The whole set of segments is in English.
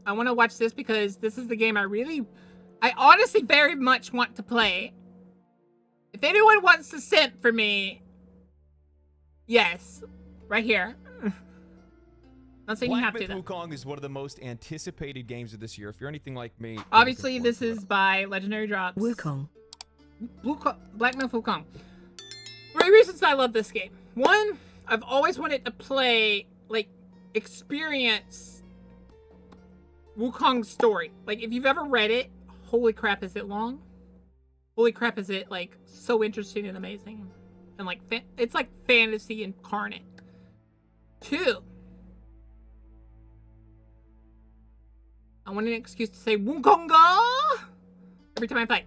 I want to watch this because this is the game I honestly very much want to play. If anyone wants to simp for me, yes, right here. Not saying you have Black to, Myth though. Wukong is one of the most anticipated games of this year. If you're anything like me, you're Obviously, looking this forward to is it. by Legendary Drops. Wukong. Black Myth Wukong. 3 reasons I love this game. 1, I've always wanted to play, like, experience Wukong's story. Like, if you've ever read it, holy crap, is it long? Holy crap, is it, like, so interesting and amazing. And, like, it's like fantasy incarnate. 2, I want an excuse to say Wukonga every time I fight.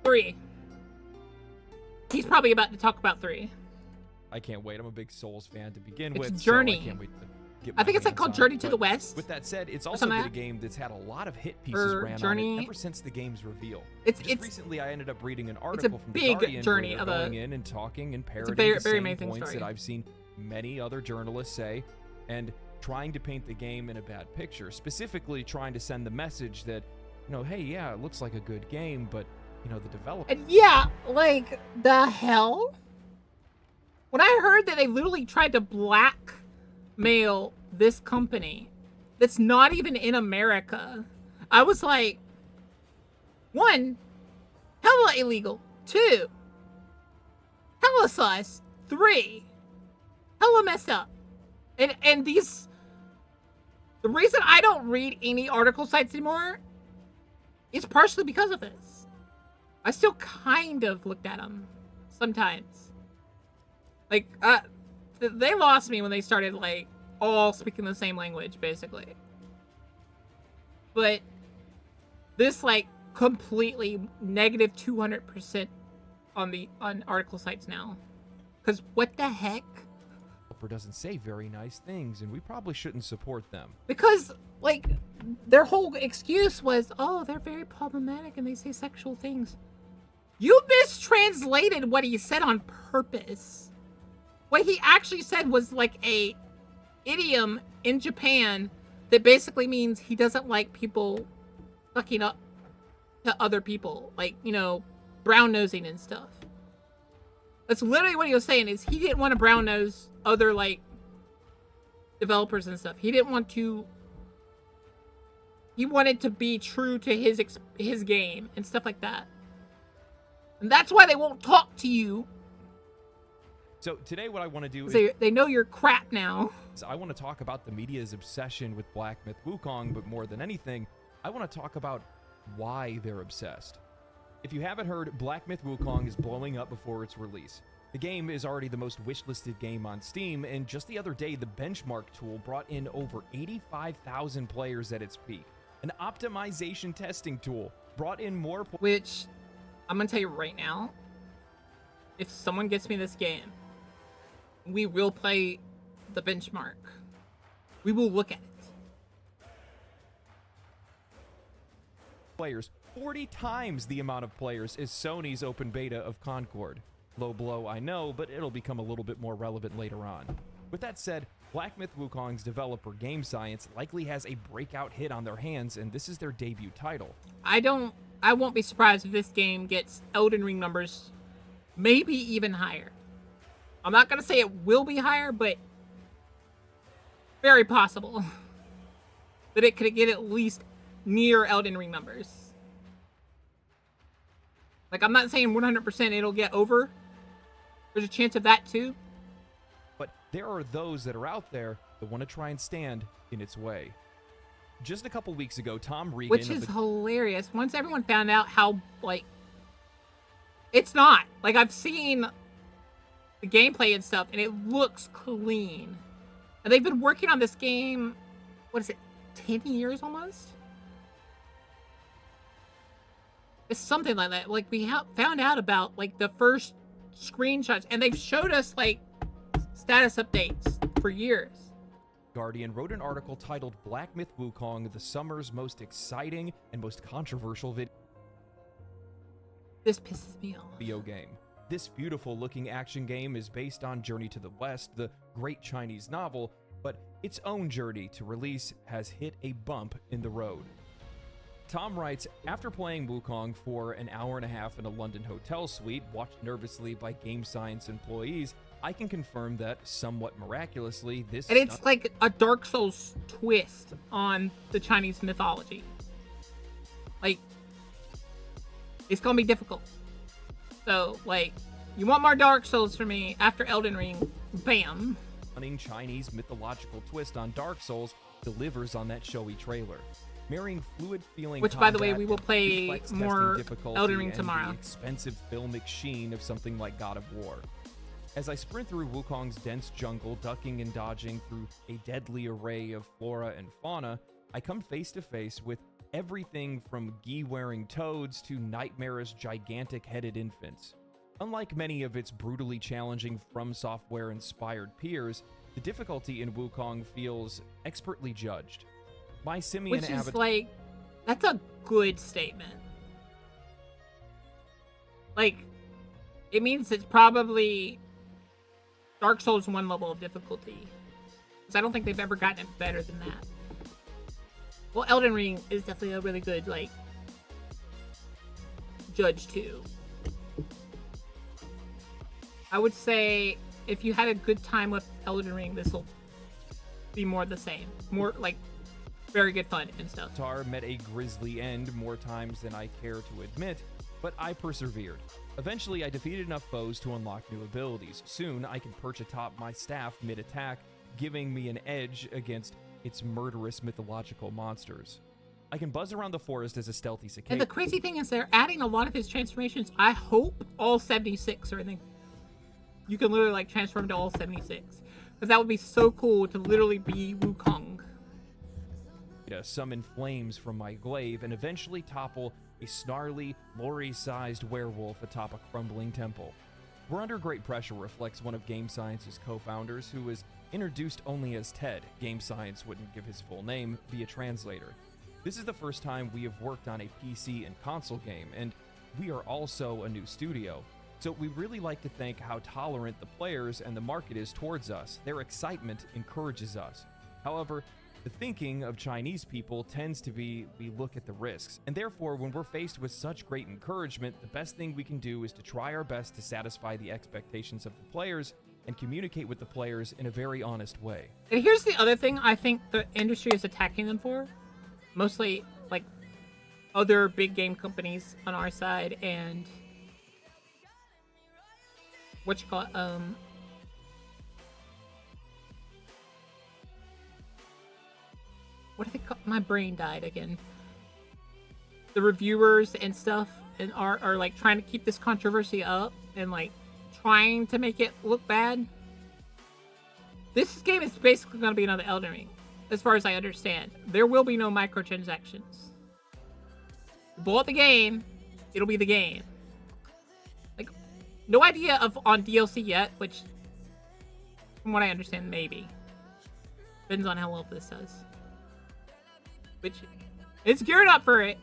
3, he's probably about to talk about 3. I can't wait. I'm a big Souls fan to begin It's with. Journey. So I can't wait to get I my think it's like hands called on Journey it. to But the West. With that said, it's or also something been a like that. game that's had a lot of hit pieces ran on Journey. it ever since the game's reveal. It's recently I ended up reading an article from the big Guardian journey where of they're a- going in and talking and It's a parroting very, the very same amazing points story. that I've seen many other journalists say, and trying to paint the game in a bad picture, specifically trying to send the message that, you know, hey, yeah, it looks like a good game, but, you know, the developer... And yeah, like, the hell? When I heard that they literally tried to blackmail this company that's not even in America, I was like, 1, hella illegal. 2, hella sus. 3, hella messed up. And these... The reason I don't read any article sites anymore is partially because of this. I still kind of looked at them sometimes. Like, they lost me when they started, like, all speaking the same language, basically. But this, like, completely negative 200% on article sites now. Because what the heck? developer doesn't say very nice things, and we probably shouldn't support them. Because, like, their whole excuse was, oh, they're very problematic and they say sexual things. You mistranslated what he said on purpose. What he actually said was like a idiom in Japan that basically means he doesn't like people fucking up to other people. Like, you know, brown nosing and stuff. That's literally what he was saying, is he didn't want to brown nose other, like, developers and stuff. He didn't want to... He wanted to be true to his game and stuff like that. And that's why they won't talk to you. So today what I want to do is... They know you're crap now. I want to talk about the media's obsession with Black Myth Wukong, but more than anything, I want to talk about why they're obsessed. If you haven't heard, Black Myth Wukong is blowing up before its release. The game is already the most wishlisted game on Steam, and just the other day, the benchmark tool brought in over 85,000 players at its peak. An optimization testing tool brought in more... Which, I'm gonna tell you right now, if someone gets me this game, we will play the benchmark. We will look at it. Players, 40 times the amount of players as Sony's open beta of Concord. Low blow, I know, but it'll become a little bit more relevant later on. With that said, Black Myth Wukong's developer Game Science likely has a breakout hit on their hands, and this is their debut title. I won't be surprised if this game gets Elden Ring numbers, maybe even higher. I'm not gonna say it will be higher, but very possible that it could get at least near Elden Ring numbers. Like, I'm not saying 100% it'll get over. There's a chance of that too. But there are those that are out there that want to try and stand in its way. Just a couple weeks ago, Tom Regan... Which is hilarious. Once everyone found out how, like... It's not. Like, I've seen the gameplay and stuff, and it looks clean. And they've been working on this game, what is it, 10 years almost? It's something like that. Like, we found out about, like, the first screenshots, and they've showed us, like, status updates for years. Guardian wrote an article titled Black Myth Wukong, the summer's most exciting and most controversial This pisses me off. video game. This beautiful looking action game is based on Journey to the West, the great Chinese novel, but its own journey to release has hit a bump in the road. Tom writes, after playing Wukong for an hour and a half in a London hotel suite, watched nervously by game science employees, I can confirm that, somewhat miraculously, this... And it's like a Dark Souls twist on the Chinese mythology. Like, it's gonna be difficult. So, like, you want more Dark Souls from me after Elden Ring, bam. Chinese mythological twist on Dark Souls delivers on that showy trailer. Marrying fluid feeling Which, by the way, we will play more Elden Ring and tomorrow. The expensive filmic sheen of something like God of War. As I sprint through Wukong's dense jungle, ducking and dodging through a deadly array of flora and fauna, I come face to face with everything from gi-wearing toads to nightmarish gigantic-headed infants. Unlike many of its brutally challenging From Software-inspired peers, the difficulty in Wukong feels expertly judged. My simian Which is like, that's a good statement. Like, it means it's probably Dark Souls 1 level of difficulty. Because I don't think they've ever gotten it better than that. Well, Elden Ring is definitely a really good, like, judge too. I would say if you had a good time with Elden Ring, this will be more the same. More, like, very good fun and stuff. Tar met a grisly end more times than I care to admit, but I persevered. Eventually, I defeated enough foes to unlock new abilities. Soon, I can perch atop my staff mid-attack, giving me an edge against its murderous mythological monsters. I can buzz around the forest as a stealthy cicada. And the crazy thing is they're adding a lot of his transformations. I hope all 76 or anything. You can literally, like, transform to all 76. Because that would be so cool to literally be Wukong. Summon flames from my glaive and eventually topple a snarly, lorry-sized werewolf atop a crumbling temple. We're under great pressure reflects one of Game Science's co-founders, who was introduced only as Ted. Game Science wouldn't give his full name via translator. This is the first time we have worked on a PC and console game, and we are also a new studio. So we really like to thank how tolerant the players and the market is towards us. Their excitement encourages us. However, the thinking of Chinese people tends to be, we look at the risks, and therefore when we're faced with such great encouragement, the best thing we can do is to try our best to satisfy the expectations of the players and communicate with the players in a very honest way. And here's the other thing I think the industry is attacking them for. Mostly, like, other big game companies on our side and what you call it, what do they call? My brain died again. The reviewers and stuff and are like trying to keep this controversy up and like trying to make it look bad. This game is basically going to be another Elden Ring, as far as I understand. There will be no microtransactions. You bought the game, it'll be the game. Like, no idea of on DLC yet, which, from what I understand, maybe. Depends on how well this does. Which, it's geared up for it.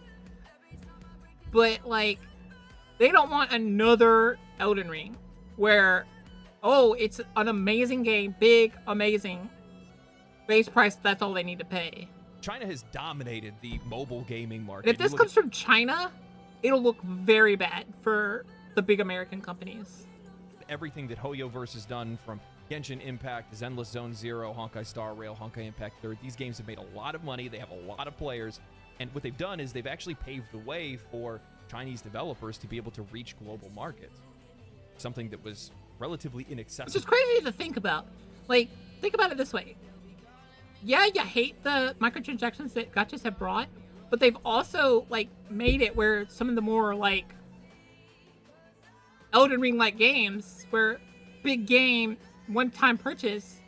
But, like, they don't want another Elden Ring where, oh, it's an amazing game, big, amazing, base price, that's all they need to pay. China has dominated the mobile gaming market. And if this comes from China, it'll look very bad for the big American companies. Everything that HoYoverse has done, from Genshin Impact, Zenless Zone Zero, Honkai Star Rail, Honkai Impact 3, these games have made a lot of money, they have a lot of players, and what they've done is they've actually paved the way for Chinese developers to be able to reach global markets. Something that was relatively inaccessible. Which is crazy to think about. Like, think about it this way. Yeah, you hate the microtransactions that gachas have brought, but they've also, like, made it where some of the more, like, Elden Ring-like games, where big game, one-time purchase,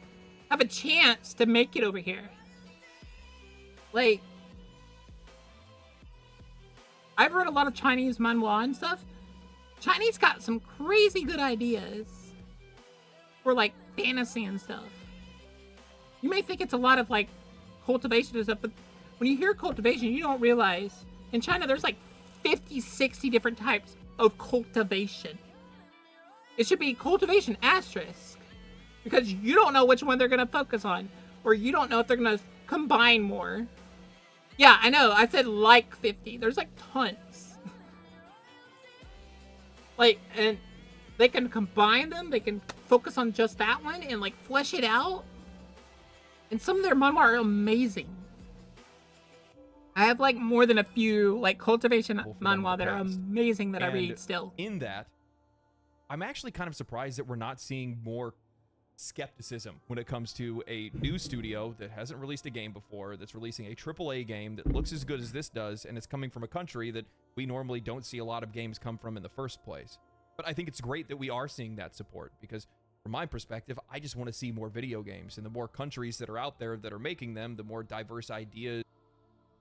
have a chance to make it over here. Like, I've read a lot of Chinese manhwa and stuff. Chinese got some crazy good ideas for, like, fantasy and stuff. You may think it's a lot of, like, cultivation and stuff, but when you hear cultivation, you don't realize in China there's like 50, 60 different types of cultivation. It should be cultivation asterisk, because you don't know which one they're going to focus on. where you don't know if they're gonna combine more. Yeah, I know. I said like 50. There's like tons. Like, and they can combine them. They can focus on just that one and like flesh it out. And some of their manhwa are amazing. I have like more than a few like cultivation manhwa that are amazing that I read still. In that, I'm actually kind of surprised that we're not seeing more skepticism when it comes to a new studio that hasn't released a game before, that's releasing a AAA game that looks as good as this does, and it's coming from a country that we normally don't see a lot of games come from in the first place. But I think it's great that we are seeing that support, because from my perspective, I just want to see more video games, and the more countries that are out there that are making them, the more diverse ideas.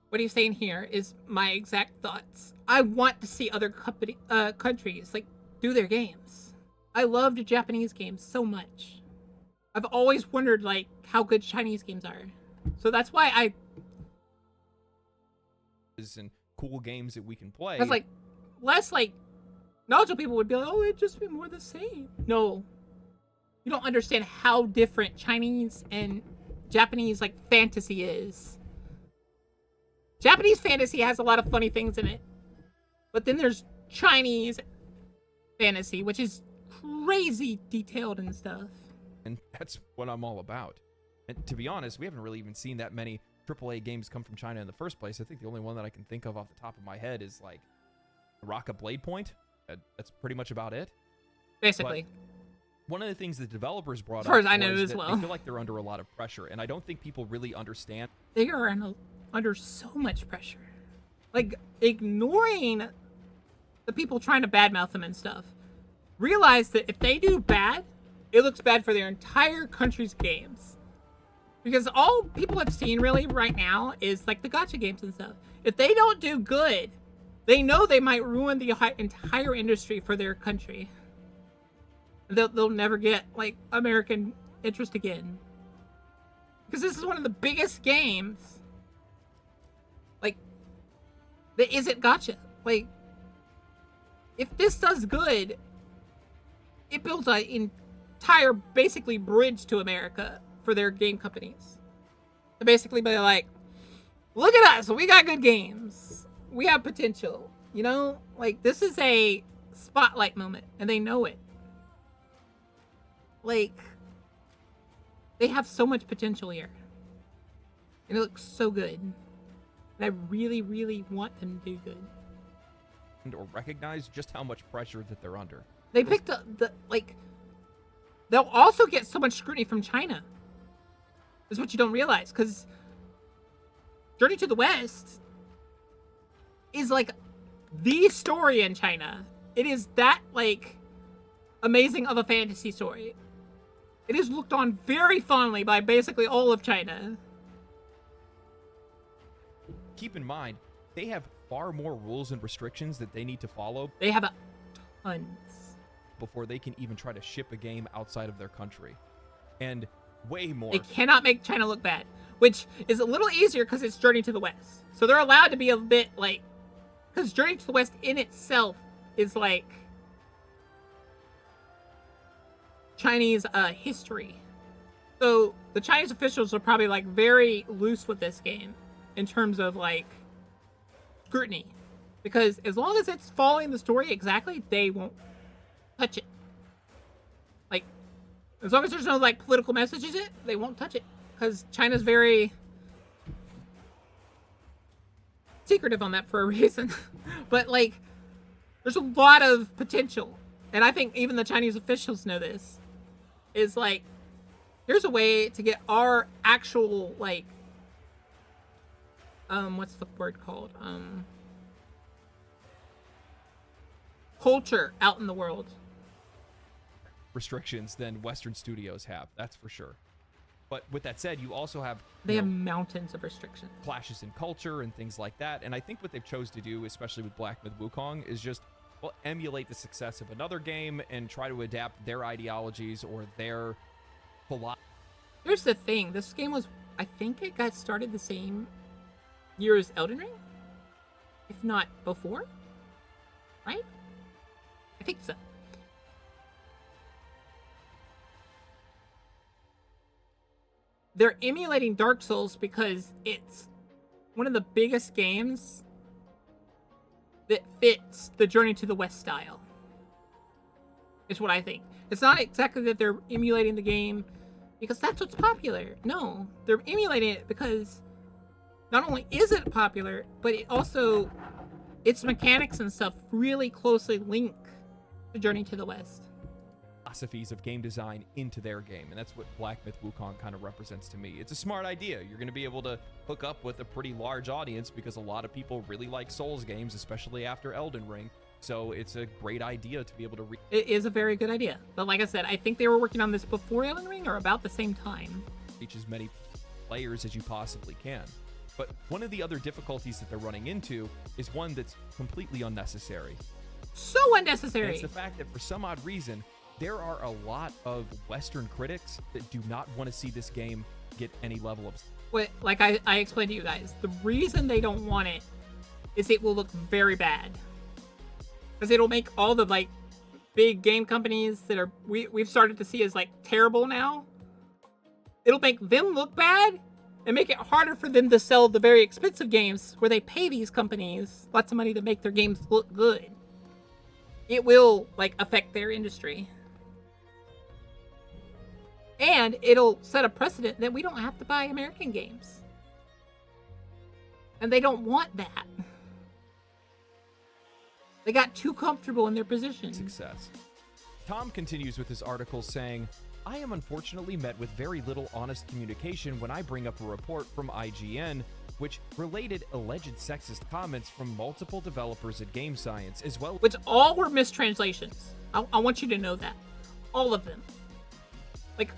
What he's saying here is my exact thoughts. I want to see other countries like do their games. I loved Japanese games so much. I've always wondered like how good Chinese games are. So that's why and cool games that we can play. That's like less like knowledgeable people would be like, oh, it'd just be more the same. No. You don't understand how different Chinese and Japanese like fantasy is. Japanese fantasy has a lot of funny things in it. But then there's Chinese fantasy, which is crazy detailed and stuff. And that's what I'm all about. And to be honest, we haven't really even seen that many AAA games come from China in the first place. I think the only one that I can think of off the top of my head is like Rocka Blade Point. That's pretty much about it. Basically. But one of the things the developers brought up, as far as I know as well, they feel like they're under a lot of pressure, and I don't think people really understand. They are under so much pressure. Like, ignoring the people trying to badmouth them and stuff. Realize that if they do bad, it looks bad for their entire country's games. Because all people have seen really right now is like the gacha games and stuff. If they don't do good, they know they might ruin the entire industry for their country. They'll never get like American interest again. Because this is one of the biggest games like that isn't gacha. Like, if this does good, it builds an entire basically bridge to America for their game companies. To basically be like, look at us, we got good games. We have potential. You know? Like, this is a spotlight moment, and they know it. Like, they have so much potential here. And it looks so good. And I really, really want them to do good. Or recognize just how much pressure that they're under. They picked up they'll also get so much scrutiny from China. Is what you don't realize, because Journey to the West is like the story in China. It is that like amazing of a fantasy story. It is looked on very fondly by basically all of China. Keep in mind, they have far more rules and restrictions that they need to follow. They have tons. Before they can even try to ship a game outside of their country. And way more. They cannot make China look bad, which is a little easier because it's Journey to the West. So they're allowed to be a bit like, because Journey to the West in itself is like Chinese history. So the Chinese officials are probably like very loose with this game in terms of like scrutiny, because as long as it's following the story exactly, they won't touch it. Like, as long as there's no like political messages in it, they won't touch it, because China's very secretive on that for a reason. But like, there's a lot of potential, and I think even the Chinese officials know this. Is like, here's a way to get our actual like what's the word called, culture out in the world. Restrictions than Western studios have, that's for sure. But with that said, you also have they have mountains of restrictions, clashes in culture and things like that. And I think what they've chose to do, especially with Black Myth Wukong, is just emulate the success of another game and try to adapt their ideologies or their philosophy. Here's the thing, this game was, I think it got started the same year as Elden Ring, if not before, right? I think so. they're emulating Dark Souls because it's one of the biggest games that fits the Journey to the West style. Is what I think. It's not exactly that they're emulating the game because that's what's popular. No, they're emulating it because not only is it popular, but it also, its mechanics and stuff really closely link to Journey to the West. Philosophies of game design into their game, and that's what Black Myth Wukong kind of represents to me. It's a smart idea. You're going to be able to hook up with a pretty large audience because a lot of people really like Souls games, especially after Elden Ring. So it's a great idea to be able to It is a very good idea. But like I said, I think they were working on this before Elden Ring or about the same time. reach as many players as you possibly can. But one of the other difficulties that they're running into is one that's completely unnecessary. So unnecessary. And it's the fact that for some odd reason, there are a lot of Western critics that do not want to see this game get any level of... Wait, like I explained to you guys, the reason they don't want it is it will look very bad. Because it'll make all the, like, big game companies that are we've started to see as, like, terrible now. It'll make them look bad and make it harder for them to sell the very expensive games where they pay these companies lots of money to make their games look good. It will, like, affect their industry. And it'll set a precedent that we don't have to buy American games. And they don't want that. They got too comfortable in their position. Success. Tom continues with his article saying, I am unfortunately met with very little honest communication when I bring up a report from IGN which related alleged sexist comments from multiple developers at Game Science as well. Which all were mistranslations. I want you to know that. All of them. Like,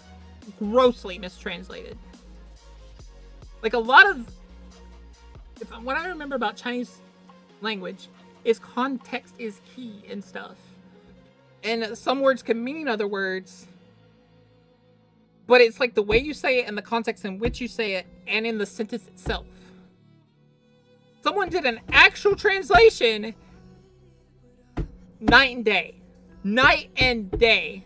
grossly mistranslated. Like, a lot of... what I remember about Chinese language is context is key and stuff. And some words can mean other words. But it's like the way you say it and the context in which you say it and in the sentence itself. Someone did an actual translation night and day. Night and day.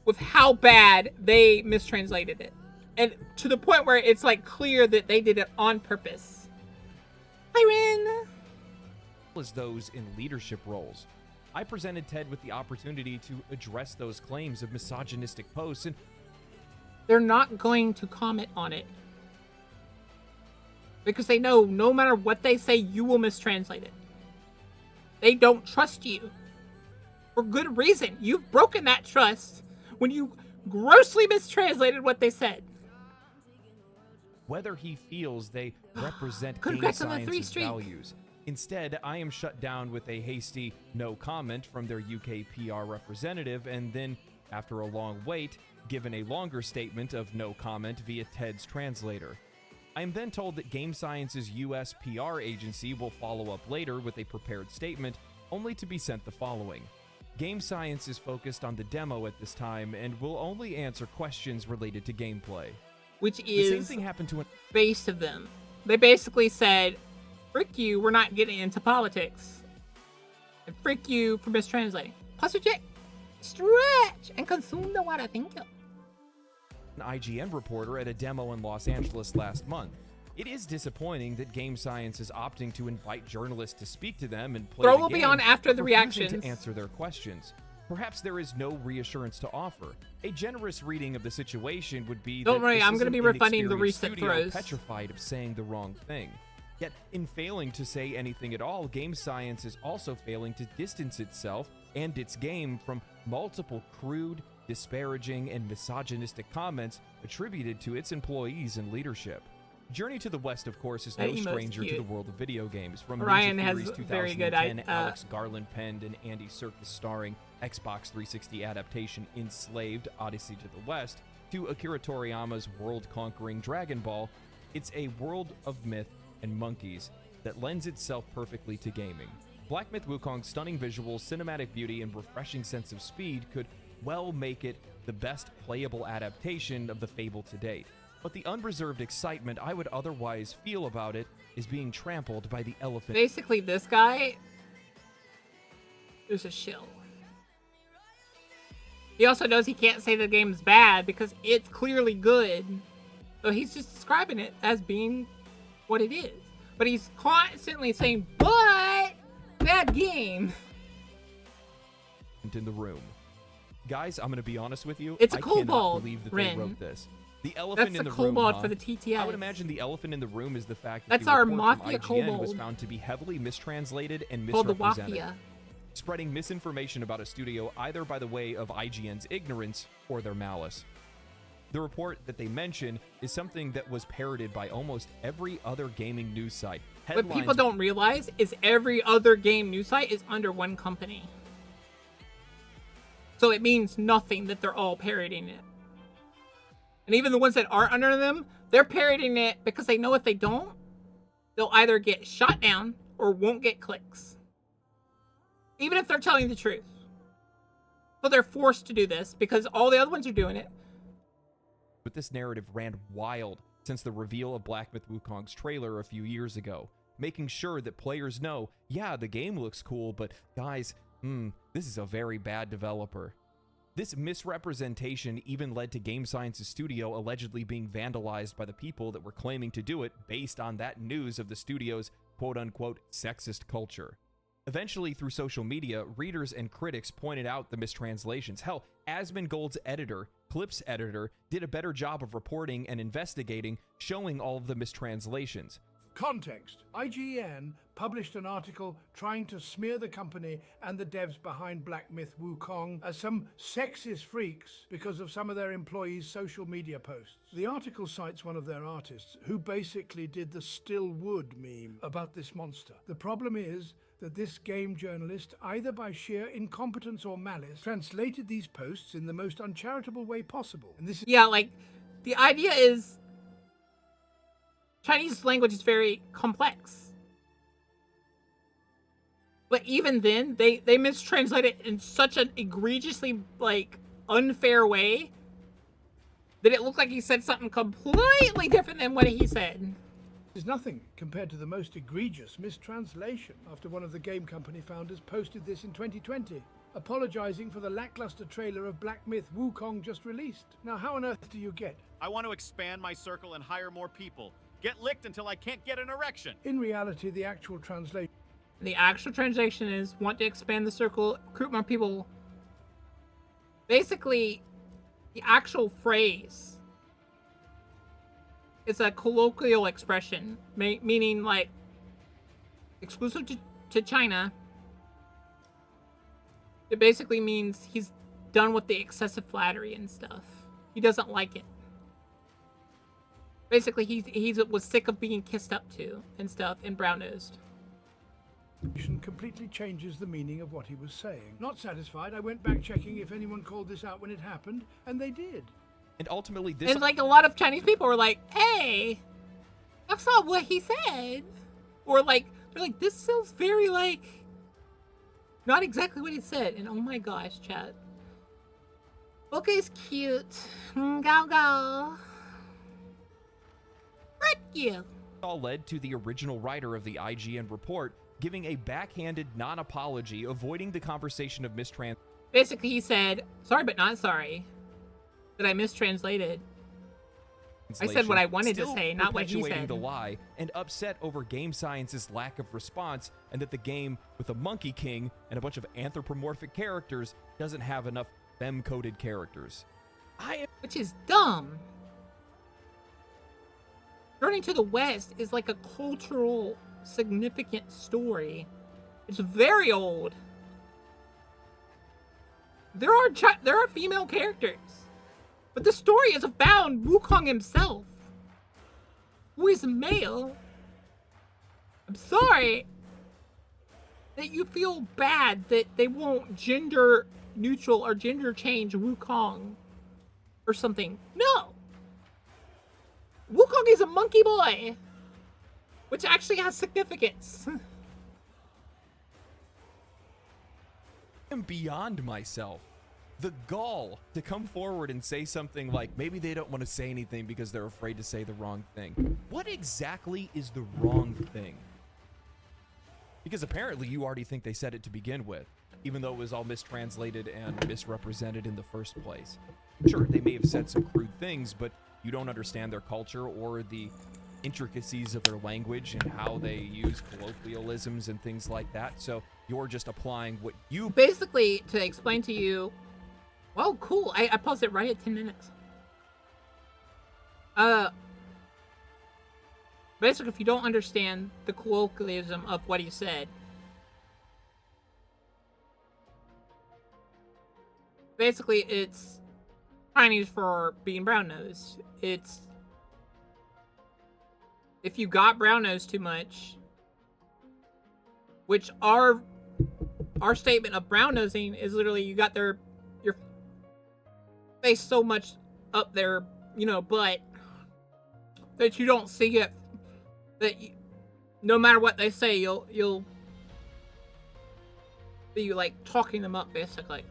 With how bad they mistranslated it. And to the point where it's like clear that they did it on purpose. Byron! As those in leadership roles. I presented Ted with the opportunity to address those claims of misogynistic posts, and they're not going to comment on it. Because they know no matter what they say, you will mistranslate it. They don't trust you. For good reason. You've broken that trust when you grossly mistranslated what they said. Whether he feels they represent Game Congrats on the 3 Science's streak. values. Instead, I am shut down with a hasty no comment from their UK PR representative, and then, after a long wait, given a longer statement of no comment via Ted's translator. I am then told that Game Science's US PR agency will follow up later with a prepared statement, only to be sent the following. Game Science is focused on the demo at this time and will only answer questions related to gameplay. Which The same is thing happened to an base of them. They basically said, frick you, we're not getting into politics. And frick you for mistranslating. Plus reject, stretch, and consume the water. Thank you. an IGN reporter at a demo in Los Angeles last month. It is disappointing that Game Science is opting to invite journalists to speak to them and play Throw the will game, be on after the refusing reactions. to answer their questions. Perhaps there is no reassurance to offer. A generous reading of the situation would be Don't that worry, this I'm is gonna an be refunding the inexperienced recent studio throws. petrified of saying the wrong thing. Yet, in failing to say anything at all, Game Science is also failing to distance itself and its game from multiple crude, disparaging, and misogynistic comments attributed to its employees and leadership. Journey to the West, of course, is no That emote's stranger to cute. the world of video games. From Ryan Ninja has Theory's very good 2010 Alex Garland penned and Andy Serkis starring Xbox 360 adaptation Enslaved: Odyssey to the West, to Akira Toriyama's world-conquering Dragon Ball, it's a world of myth and monkeys that lends itself perfectly to gaming. Black Myth Wukong's stunning visuals, cinematic beauty, and refreshing sense of speed could well make it the best playable adaptation of the fable to date. But the unreserved excitement I would otherwise feel about it is being trampled by the elephant. Basically, this guy is a shill. He also knows he can't say the game's bad because it's clearly good. So he's just describing it as being what it is. But he's constantly saying, but bad game. In the room. Guys, I'm going to be honest with you. It's a I cannot kobold, believe that Ren. they wrote this. The elephant That's in the the room, kobold huh? for the TTS. I would imagine the elephant in the room is the fact that That's the our report from Mafia IGN was kobold. found to be heavily mistranslated and Called the misrepresented, Wafia. spreading misinformation about a studio either by the way of IGN's ignorance or their malice. The report that they mention is something that was parroted by almost every other gaming news site. What people don't realize is every other game news site is under one company. So it means nothing that they're all parroting it. And even the ones that are under them, they're parroting it because they know if they don't, they'll either get shot down or won't get clicks. Even if they're telling the truth. So they're forced to do this because all the other ones are doing it. But this narrative ran wild since the reveal of Black Myth Wukong's trailer a few years ago, making sure that players know, yeah, the game looks cool, but guys, this is a very bad developer. This misrepresentation even led to Game Science's studio allegedly being vandalized by the people that were claiming to do it based on that news of the studio's quote-unquote sexist culture. Eventually, through social media, readers and critics pointed out the mistranslations. Hell, Asmongold's editor, Clip's editor, did a better job of reporting and investigating, showing all of the mistranslations. Context. IGN published an article trying to smear the company and the devs behind Black Myth Wukong as some sexist freaks because of some of their employees' social media posts. The article cites one of their artists who basically did the still wood meme about this monster. The problem is that this game journalist, either by sheer incompetence or malice, translated these posts in the most uncharitable way possible. And this is Yeah, like, the idea is Chinese language is very complex. But even then, they mistranslate it in such an egregiously, like, unfair way that it looked like he said something completely different than what he said. is nothing compared to the most egregious mistranslation after one of the game company founders posted this in 2020, apologizing for the lackluster trailer of Black Myth Wukong just released. Now, how on earth do you get? I want to expand my circle and hire more people. Get licked until I can't get an erection. In reality, the actual translation The actual translation is want to expand the circle, recruit more people. Basically, the actual phrase is a colloquial expression, meaning like exclusive to China. It basically means he's done with the excessive flattery and stuff. He doesn't like it. Basically, he was sick of being kissed up to and stuff and brown-nosed. completely changes the meaning of what he was saying. Not satisfied, I went back checking if anyone called this out when it happened, and they did. And ultimately, this And like a lot of Chinese people were like, hey, that's not what he said. Or like, they're like, this sounds very like, not exactly what he said. And oh my gosh, chat. Book is cute. Go, go. Frick you. all led to the original writer of the IGN report giving a backhanded non-apology, avoiding the conversation of mistrans. Basically, he said, sorry but not sorry. That I mistranslated. I said what I wanted to say, not what he said. The lie, and upset over Game Science's lack of response, and that the game with a Monkey King and a bunch of anthropomorphic characters doesn't have enough femme-coded characters. Which is dumb. Journey to the West is like a cultural significant story. It's very old. There are female characters. But the story is about Wukong himself, who is male. I'm sorry that you feel bad that they won't gender neutral or gender change Wukong or something. No! Wukong is a monkey boy, which actually has significance. I'm beyond myself. The gall to come forward and say something like maybe they don't want to say anything because they're afraid to say the wrong thing. What exactly is the wrong thing? Because apparently you already think they said it to begin with, even though it was all mistranslated and misrepresented in the first place. Sure, they may have said some crude things, but you don't understand their culture or the intricacies of their language and how they use colloquialisms and things like that. So you're just applying what you Basically, to explain to you, well, cool. I paused it right at 10 minutes. Basically, if you don't understand the colloquialism of what he said, basically it's Chinese for being brown-nosed. It's if you got brown-nosed too much, which our statement of brown-nosing is literally you got your face so much up there, butt, that you don't see it. That no matter what they say, you'll be like talking them up, basically.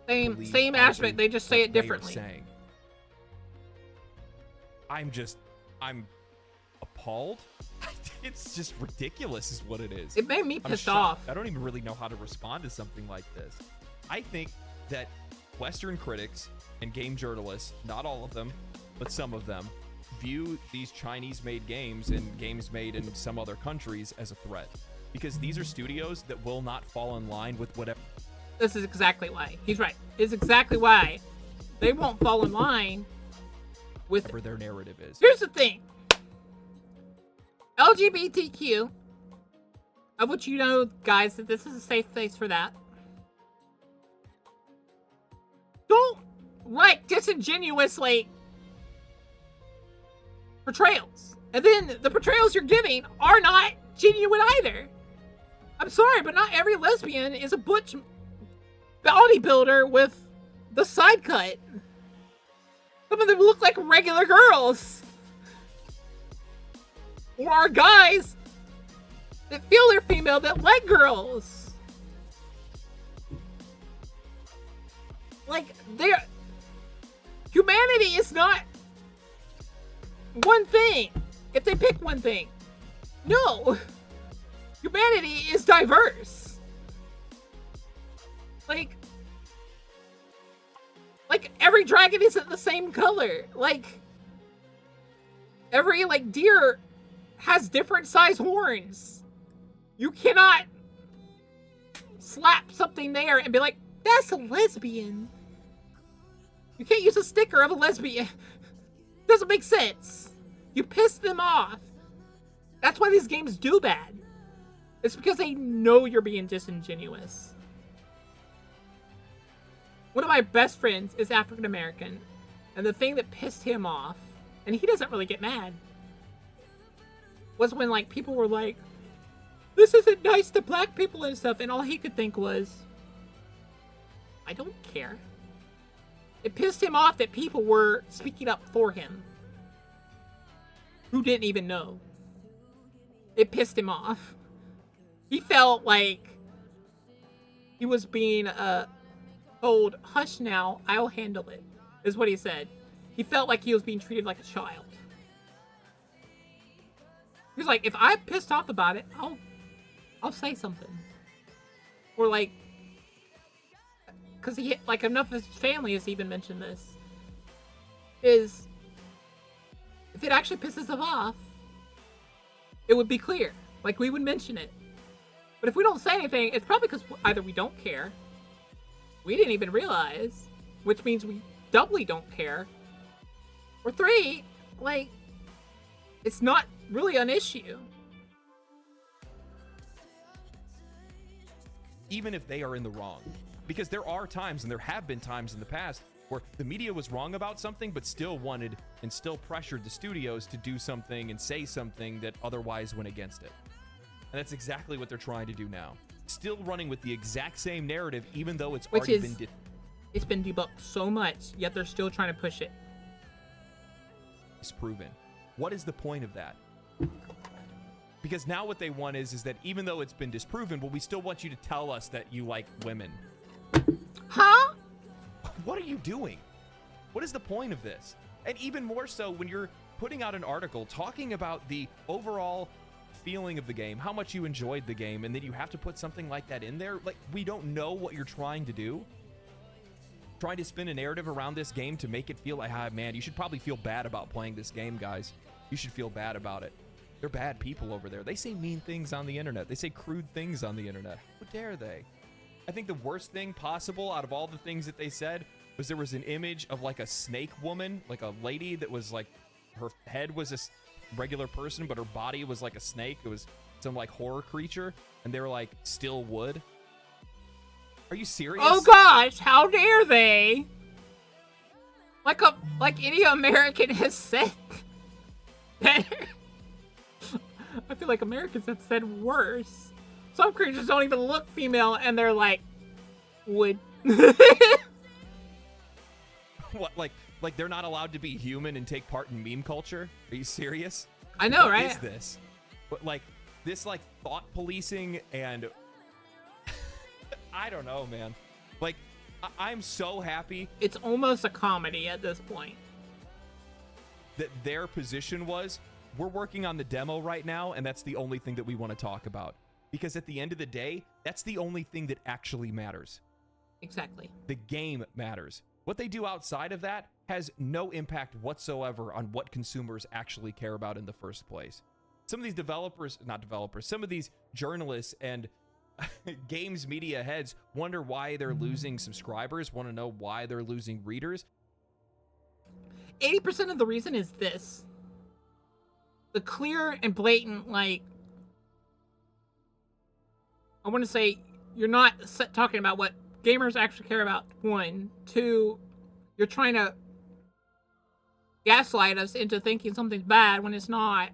Same aspect. They just say it differently. I'm appalled. It's just ridiculous, is what it is. It made me pissed off. I don't even really know how to respond to something like this. I think that Western critics and game journalists, not all of them, but some of them, view these Chinese-made games and games made in some other countries as a threat. Because these are studios that will not fall in line with whatever... This is exactly why. He's right. It's exactly why. They won't fall in line with... whatever their narrative is. Here's the thing. LGBTQ. I want you to know, guys, that this is a safe place for that. Don't like disingenuously portrayals. And then the portrayals you're giving are not genuine either. I'm sorry, but not every lesbian is a butch bodybuilder with the side cut. Some of them look like regular girls. Or are guys that feel they're female that like girls. Like, humanity is not one thing. If they pick one thing. No. Humanity is diverse. Like every dragon isn't the same color. Like every deer has different size horns. You cannot slap something there and be like, that's a lesbian. You can't use a sticker of a lesbian. Doesn't make sense. You piss them off. That's why these games do bad. It's because they know you're being disingenuous. One of my best friends is African American, and the thing that pissed him off, and he doesn't really get mad, was when people were like, this isn't nice to black people and stuff, and all he could think was, I don't care. It pissed him off that people were speaking up for him who didn't even know. It pissed him off. He felt like he was being told, hush now, I'll handle it, is what he said. He felt like he was being treated like a child. He was like, if I'm pissed off about it, I'll say something. Or because he enough of his family has even mentioned this, is if it actually pisses them off, it would be clear. We would mention it. But if we don't say anything, it's probably because either we don't care, we didn't even realize, which means we doubly don't care, or 3, it's not really an issue. Even if they are in the wrong. Because there are times, and there have been times in the past, where the media was wrong about something, but still wanted and still pressured the studios to do something and say something that otherwise went against it. And that's exactly what they're trying to do now. Still running with the exact same narrative, even though it's already been it's been debunked so much, yet they're still trying to push it. disproven. What is the point of that? Because now what they want is that even though it's been disproven, well, we still want you to tell us that you like women. Huh? What are you doing? What is the point of this? And even more so when you're putting out an article talking about the overall feeling of the game, how much you enjoyed the game, and then you have to put something like that in there. We don't know what you're trying to do. trying to spin a narrative around this game to make it feel like, ah, man, you should probably feel bad about playing this game, guys. You should feel bad about it. They're bad people over there. They say mean things on the internet. They say crude things on the internet. How dare they? I think the worst thing possible out of all the things that they said was there was an image of like a snake woman, like a lady that was like, her head was a regular person, but her body was like a snake. It was some like horror creature, and they were like, still would. Are you serious? Oh gosh, how dare they? Like any American has said. I feel like Americans have said worse. Some creatures don't even look female, and they're like, would. What, like they're not allowed to be human and take part in meme culture? Are you serious? I know, right? What is this? But like this, like thought policing and I don't know, man. Like I'm so happy. It's almost a comedy at this point. That their position was, we're working on the demo right now, and that's the only thing that we want to talk about. Because at the end of the day, that's the only thing that actually matters. Exactly. The game matters. What they do outside of that has no impact whatsoever on what consumers actually care about in the first place. Some of these some of these journalists and games media heads wonder why they're losing subscribers, want to know why they're losing readers. 80% of the reason is this. The clear and blatant, like, I want to say, you're not talking about what gamers actually care about. 1, 2, you're trying to gaslight us into thinking something's bad when it's not.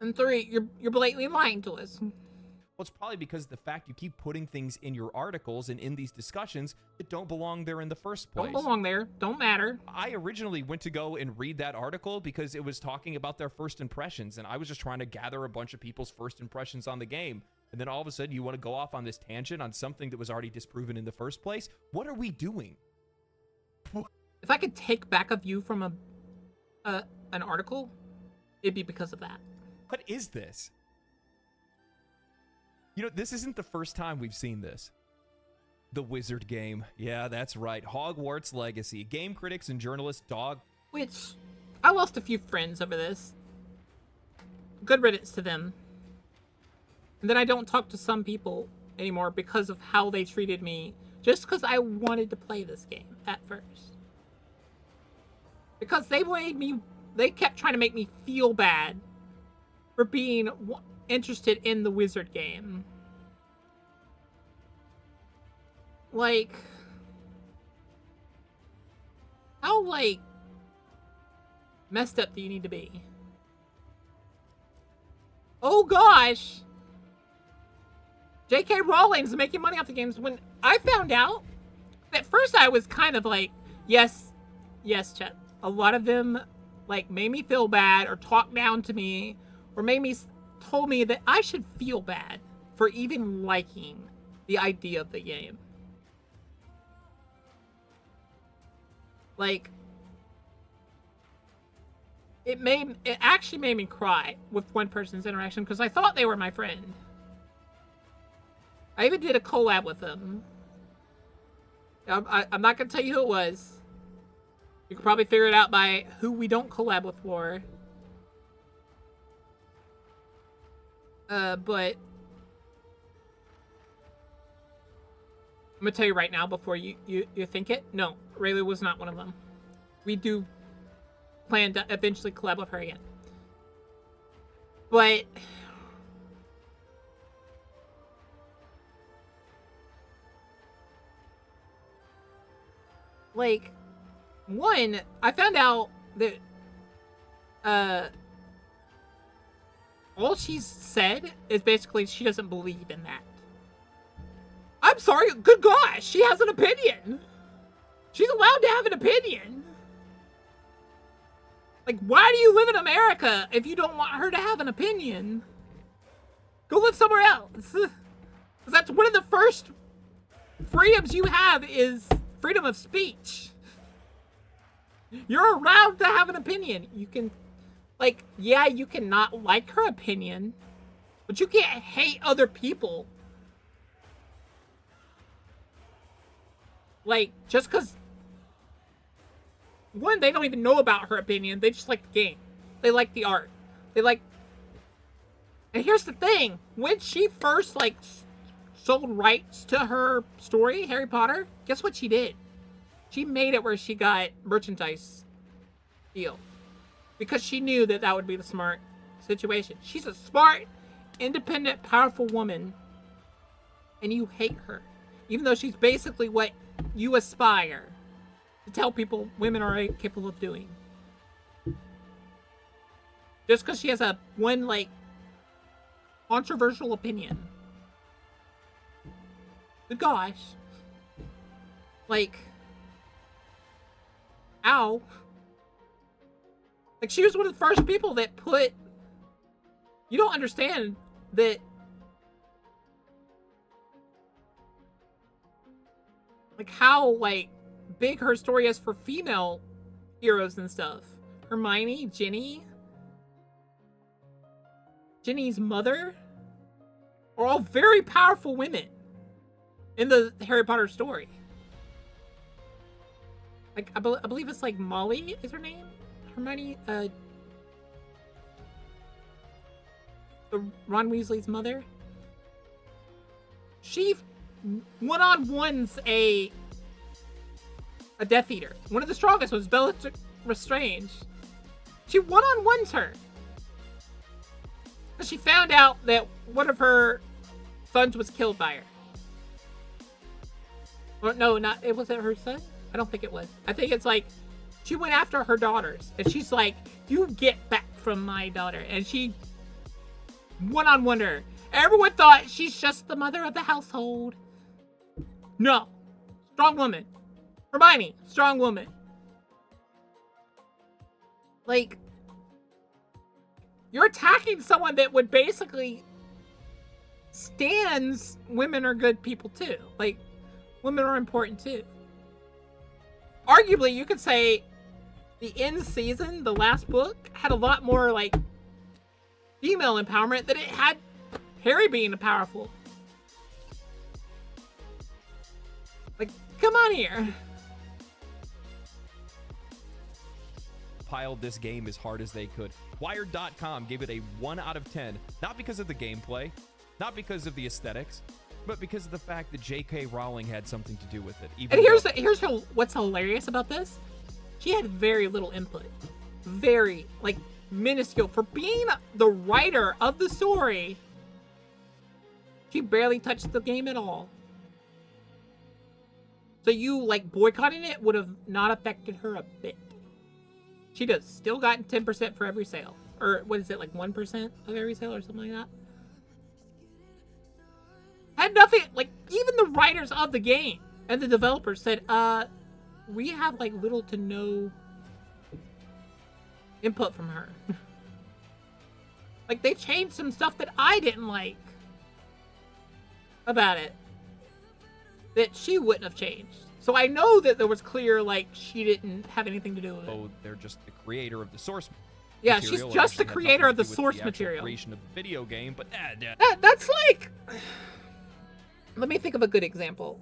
And 3, you're blatantly lying to us. Well, it's probably because of the fact you keep putting things in your articles and in these discussions that don't belong there in the first place. Don't belong there. Don't matter. I originally went to go and read that article because it was talking about their first impressions, and I was just trying to gather a bunch of people's first impressions on the game. And then all of a sudden, you want to go off on this tangent on something that was already disproven in the first place? What are we doing? If I could take back a view from an article, it'd be because of that. What is this? You know, this isn't the first time we've seen this. The Wizard game. Yeah, that's right. Hogwarts Legacy. Game critics and journalists dog. Which, I lost a few friends over this. Good riddance to them. And then I don't talk to some people anymore because of how they treated me. Just because I wanted to play this game at first. Because they kept trying to make me feel bad for being interested in the Wizard game. Like, how, like, messed up do you need to be? Oh gosh! J.K. Rowling's making money off the games. When I found out, at first I was kind of like, yes, Chet. A lot of them, like, made me feel bad or talked down to me or told me that I should feel bad for even liking the idea of the game. Like, it actually made me cry with one person's interaction because I thought they were my friend. I even did a collab with them. I'm not going to tell you who it was. You can probably figure it out by who we don't collab with for. But I'm gonna tell you right now before you think it. No, Rayleigh was not one of them. We do plan to eventually collab with her again. But like, one, I found out that all she's said is basically she doesn't believe in that. I'm sorry, good gosh, she has an opinion. She's allowed to have an opinion. Like, why do you live in America if you don't want her to have an opinion? Go live somewhere else. Because that's one of the first freedoms you have is freedom of speech. You're allowed to have an opinion. You can, like, yeah, you cannot like her opinion, but you can't hate other people. Like, just because, one, they don't even know about her opinion. They just like the game. They like the art. They like... And here's the thing. When she first, like, sold rights to her story, Harry Potter, guess what she did? She made it where she got merchandise deal. Because she knew that that would be the smart situation. She's a smart, independent, powerful woman. And you hate her. Even though she's basically what you aspire to tell people women are capable of doing. Just because she has a one, like, controversial opinion. Good gosh. Like, ow. Like, she was one of the first people that put... You don't understand that... Like, how, like, big her story is for female heroes and stuff. Hermione, Ginny's mother are all very powerful women in the Harry Potter story. Like, I believe it's like Molly is her name? Hermione, the Ron Weasley's mother. She one-on-ones a Death Eater. One of the strongest was Bellatrix Lestrange. She one-on-ones her. Because she found out that one of her sons was killed by her. Or no, not, it wasn't her son? I don't think it was. I think it's like, she went after her daughters. And she's like, you get back from my daughter. And she one-on-one her. Everyone thought she's just the mother of the household. No. Strong woman. Hermione, strong woman. Like, you're attacking someone that would basically stands women are good people too. Like, women are important too. Arguably, you could say the end season, the last book, had a lot more, like, female empowerment than it had Harry being powerful. Like, come on here. Piled this game as hard as they could. Wired.com gave it a 1 out of 10, not because of the gameplay, not because of the aesthetics, but because of the fact that J.K. Rowling had something to do with it. And here's what's hilarious about this. She had very little input. Very, like, minuscule. For being the writer of the story, she barely touched the game at all. So you, like, boycotting it would have not affected her a bit. She'd have still gotten 10% for every sale. Or, what is it, like 1% of every sale or something like that? Had nothing, like, even the writers of the game and the developers said, we have, like, little to no input from her. Like, they changed some stuff that I didn't like about it that she wouldn't have changed. So I know that there was clear, like, she didn't have anything to do with it. Oh, they're just the creator of the source yeah, material. She's just the Had creator of the nothing to do with source the actual material. Creation of the video game, but That's like... Let me think of a good example.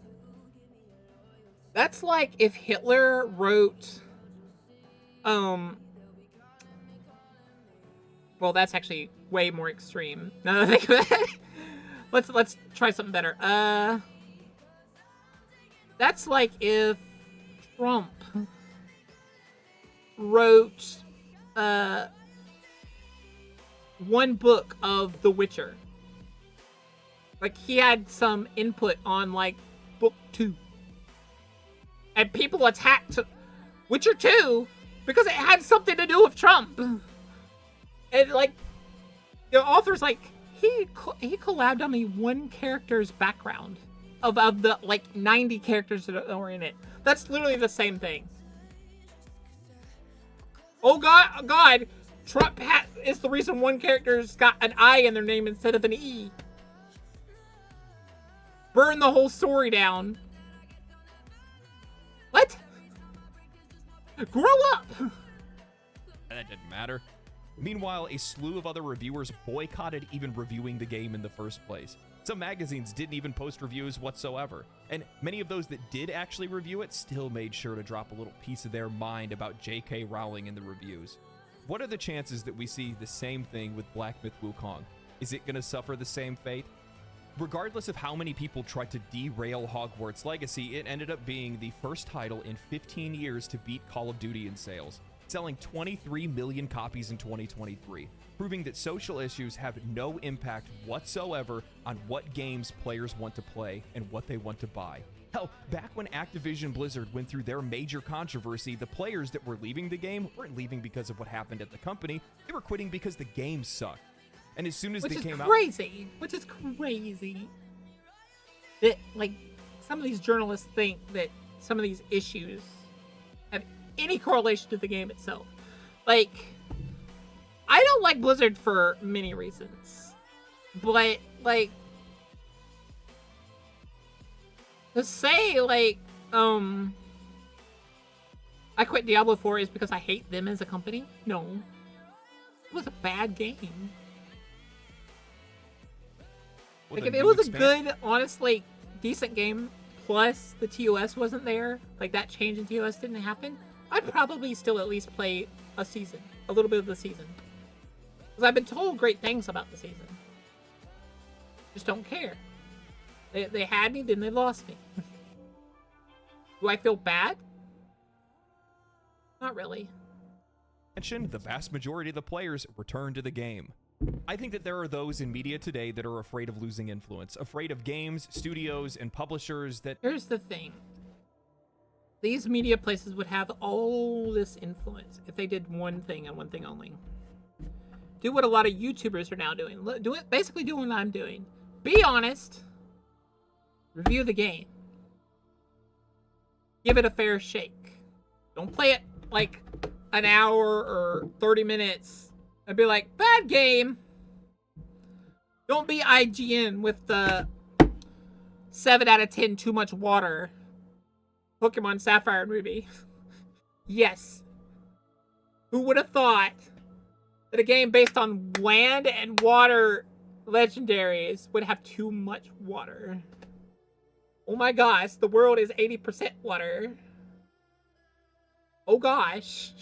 That's like if Hitler wrote... Well, that's actually way more extreme. Now that I think of it. Let's try something better. That's like if Trump wrote one book of The Witcher. Like, he had some input on, like, book 2. And people attacked Witcher 2 because it had something to do with Trump. And, like, the author's like, he collabed on me one character's background of the, like, 90 characters that are in it. That's literally the same thing. Oh, God, Trump is the reason one character's got an I in their name instead of an E. Burn the whole story down. What? Grow up! that didn't matter. Meanwhile, a slew of other reviewers boycotted even reviewing the game in the first place. Some magazines didn't even post reviews whatsoever, and many of those that did actually review it still made sure to drop a little piece of their mind about J.K. Rowling in the reviews. What are the chances that we see the same thing with Black Myth Wukong? Is it going to suffer the same fate? Regardless of how many people tried to derail Hogwarts Legacy, it ended up being the first title in 15 years to beat Call of Duty in sales, selling 23 million copies in 2023, proving that social issues have no impact whatsoever on what games players want to play and what they want to buy. Hell, back when Activision Blizzard went through their major controversy, the players that were leaving the game weren't leaving because of what happened at the company, they were quitting because the game sucked. And as soon as they came out... Which is crazy. That, like, some of these journalists think that some of these issues have any correlation to the game itself. Like, I don't like Blizzard for many reasons. But, like, to say, like, I quit Diablo 4 is because I hate them as a company? No. It was a bad game. Well, like, if it was a good, honestly, decent game, plus the TOS wasn't there, like that change in TOS didn't happen, I'd probably still at least play a season, a little bit of the season. Because I've been told great things about the season. Just don't care. They had me, then they lost me. Do I feel bad? Not really. The vast majority of the players return to the game. I think that there are those in media today that are afraid of losing influence, afraid of games, studios, and publishers that... Here's the thing. These media places would have all this influence if they did one thing and one thing only. Do what a lot of YouTubers are now doing. Basically do what I'm doing. Be honest. Review the game. Give it a fair shake. Don't play it like an hour or 30 minutes and be like, bad game. Don't be IGN with the 7 out of 10 too much water. Pokemon Sapphire and Ruby. Yes. Who would have thought that a game based on land and water legendaries would have too much water? Oh my gosh, the world is 80% water. Oh gosh.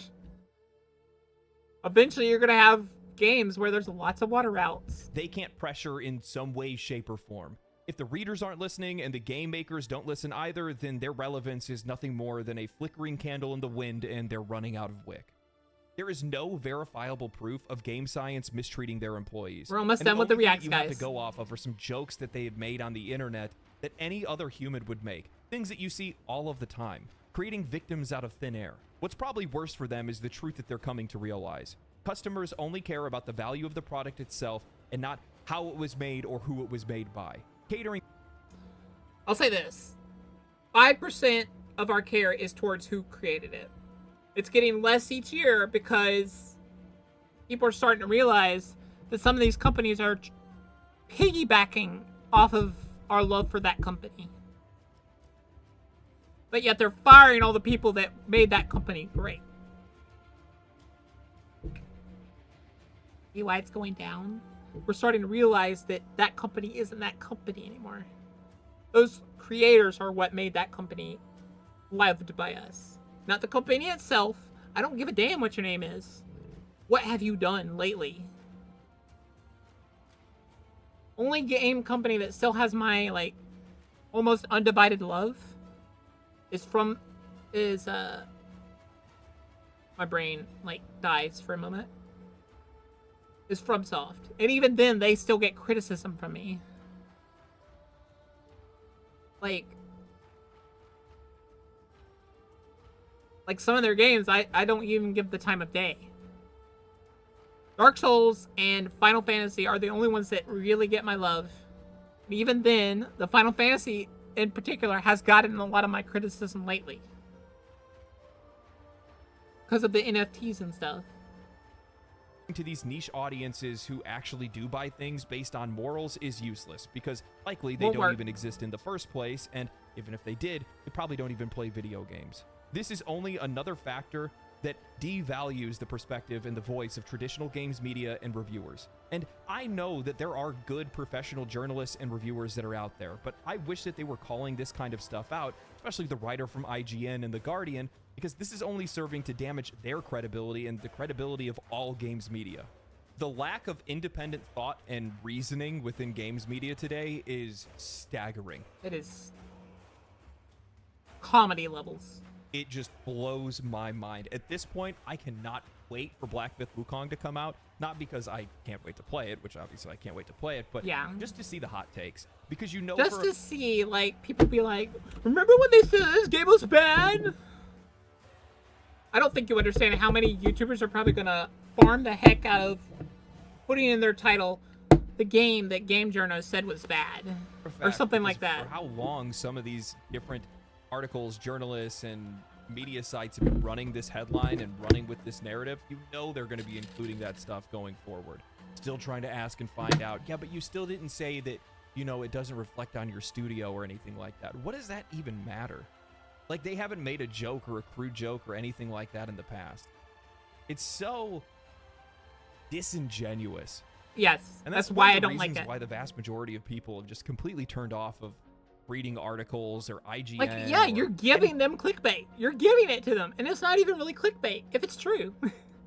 Eventually you're gonna have games where there's lots of water routes. They can't pressure in some way, shape, or form. If the readers aren't listening and the game makers don't listen either, then their relevance is nothing more than a flickering candle in the wind and they're running out of wick. There is no verifiable proof of game science mistreating their employees. We're almost done with the reacts, guys. You have to go off of are some jokes that they have made on the internet that any other human would make. Things that you see all of the time. Creating victims out of thin air. What's probably worse for them is the truth that they're coming to realize. Customers only care about the value of the product itself and not how it was made or who it was made by. Catering. I'll say this. 5% of our care is towards who created it. It's getting less each year because people are starting to realize that some of these companies are piggybacking off of our love for that company. But yet they're firing all the people that made that company great. See why it's going down? We're starting to realize that that company isn't that company anymore. Those creators are what made that company loved by us. Not the company itself. I don't give a damn what your name is. What have you done lately? Only game company that still has my, like, almost undivided love is my brain, like, dies for a moment. Is FromSoft. And even then, they still get criticism from me. Like some of their games, I don't even give the time of day. Dark Souls and Final Fantasy are the only ones that really get my love. And even then, the Final Fantasy in particular has gotten a lot of my criticism lately. Because of the NFTs and stuff. To these niche audiences who actually do buy things based on morals is useless because likely they don't even exist in the first place, and even if they did, they probably don't even play video games. This is only another factor that devalues the perspective and the voice of traditional games media and reviewers. And I know that there are good professional journalists and reviewers that are out there, but I wish that they were calling this kind of stuff out, especially the writer from IGN and The Guardian, because this is only serving to damage their credibility and the credibility of all games media. The lack of independent thought and reasoning within games media today is staggering. It is comedy levels. It just blows my mind. At this point, I cannot wait for Black Myth Wukong to come out. Not because I can't wait to play it, which obviously I can't wait to play it, but yeah, just to see the hot takes. Because you know, just to see, like, people be like, remember when they said this game was bad? I don't think you understand how many YouTubers are probably going to farm the heck out of putting in their title the game that Game Journo said was bad. Or something like that. For how long some of these different articles, journalists, and media sites have been running this headline and running with this narrative, you know they're going to be including that stuff going forward. Still trying to ask and find out, yeah, but you still didn't say that, you know, it doesn't reflect on your studio or anything like that. What does that even matter? Like, they haven't made a joke or a crude joke or anything like that in the past. It's so disingenuous. Yes, and that's why I don't like it. Why the vast majority of people have just completely turned off of reading articles or IGN. Like, yeah, you're giving them clickbait. You're giving it to them, and it's not even really clickbait if it's true.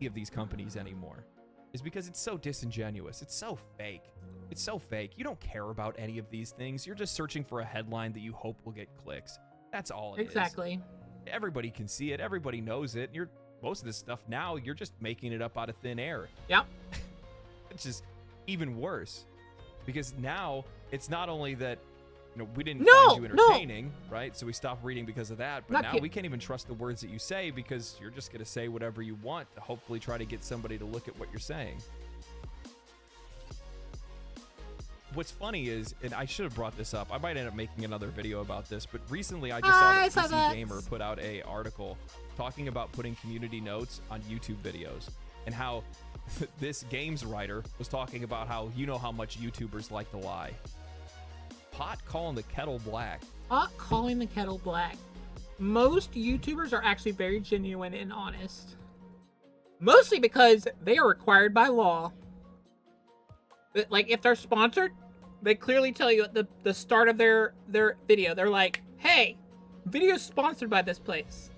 Of these companies anymore is because it's so disingenuous. It's so fake. It's so fake. You don't care about any of these things. You're just searching for a headline that you hope will get clicks. That's all it is. Exactly. Everybody can see it. Everybody knows it. Most of this stuff now, you're just making it up out of thin air. Yep. It's just even worse because now it's not only that, you know, we didn't find you entertaining, right? So we stopped reading because of that. But now we can't even trust the words that you say because you're just going to say whatever you want to hopefully try to get somebody to look at what you're saying. What's funny is, and I should have brought this up, I might end up making another video about this, but recently I just saw that PC Gamer put out a article talking about putting community notes on YouTube videos and how this games writer was talking about how, you know, how much YouTubers like to lie. Pot calling the kettle black. Pot calling the kettle black. Most YouTubers are actually very genuine and honest. Mostly because they are required by law. But, like, if they're sponsored, they clearly tell you at the start of their video. They're like, hey, video's sponsored by this place.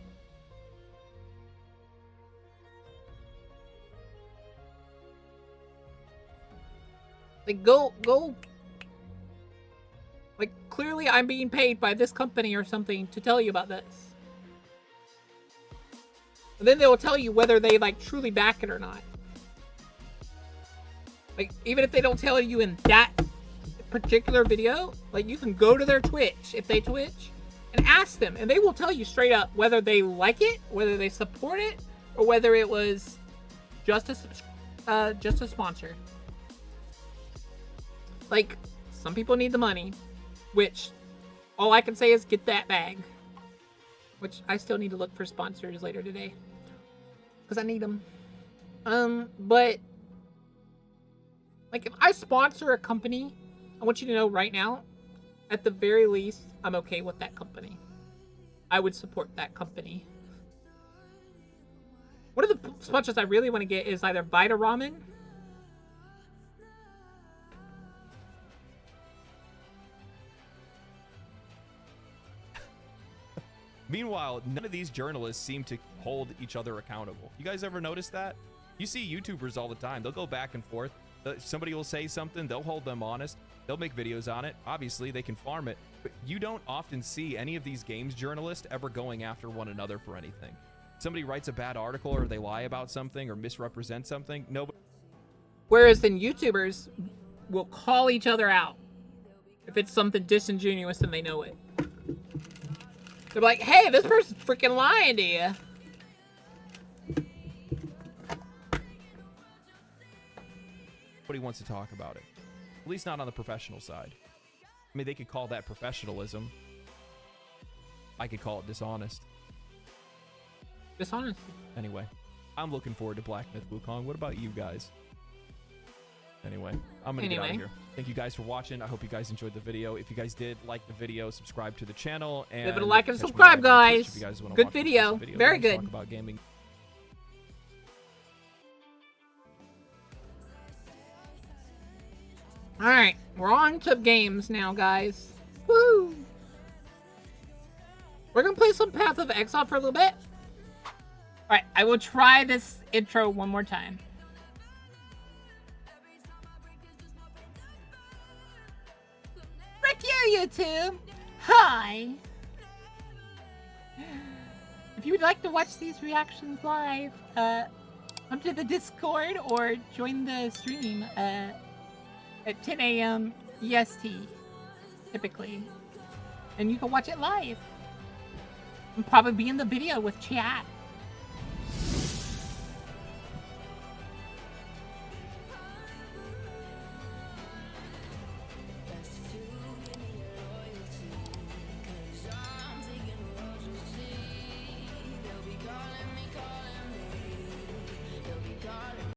Like, go. Like, clearly I'm being paid by this company or something to tell you about this. And then they will tell you whether they, like, truly back it or not. Like, even if they don't tell you in that particular video, like, you can go to their Twitch, if they Twitch, and ask them. And they will tell you straight up whether they like it, whether they support it, or whether it was just a sponsor. Like, some people need the money. Which, all I can say is get that bag. Which I still need to look for sponsors later today. Because I need them. But, like, if I sponsor a company, I want you to know right now, at the very least, I'm okay with that company. I would support that company. One of the sponsors I really want to get is either Vita Ramen. Meanwhile, none of these journalists seem to hold each other accountable. You guys ever notice that? You see YouTubers all the time. They'll go back and forth. Somebody will say something. They'll hold them honest. They'll make videos on it. Obviously, they can farm it. But you don't often see any of these games journalists ever going after one another for anything. Somebody writes a bad article or they lie about something or misrepresent something. Nobody. Whereas then YouTubers will call each other out if it's something disingenuous and they know it. They're like, hey, this person's freaking lying to you. Nobody wants to talk about it. At least not on the professional side. I mean, they could call that professionalism. I could call it dishonest. Dishonest. Anyway, I'm looking forward to Black Myth Wukong. What about you guys? Anyway, I'm going to get out of here. Thank you guys for watching. I hope you guys enjoyed the video. If you guys did like the video, subscribe to the channel. And give it a like and subscribe, guys. If you guys want to good watch video. Very good. Talk about gaming. Alright, we're on to games now, guys. Woo! We're gonna play some Path of Exile for a little bit. Alright, I will try this intro one more time. Frick you, YouTube! Hi! If you would like to watch these reactions live, come to the Discord or join the stream at 10 a.m. EST, typically. And you can watch it live. And probably be in the video with chat.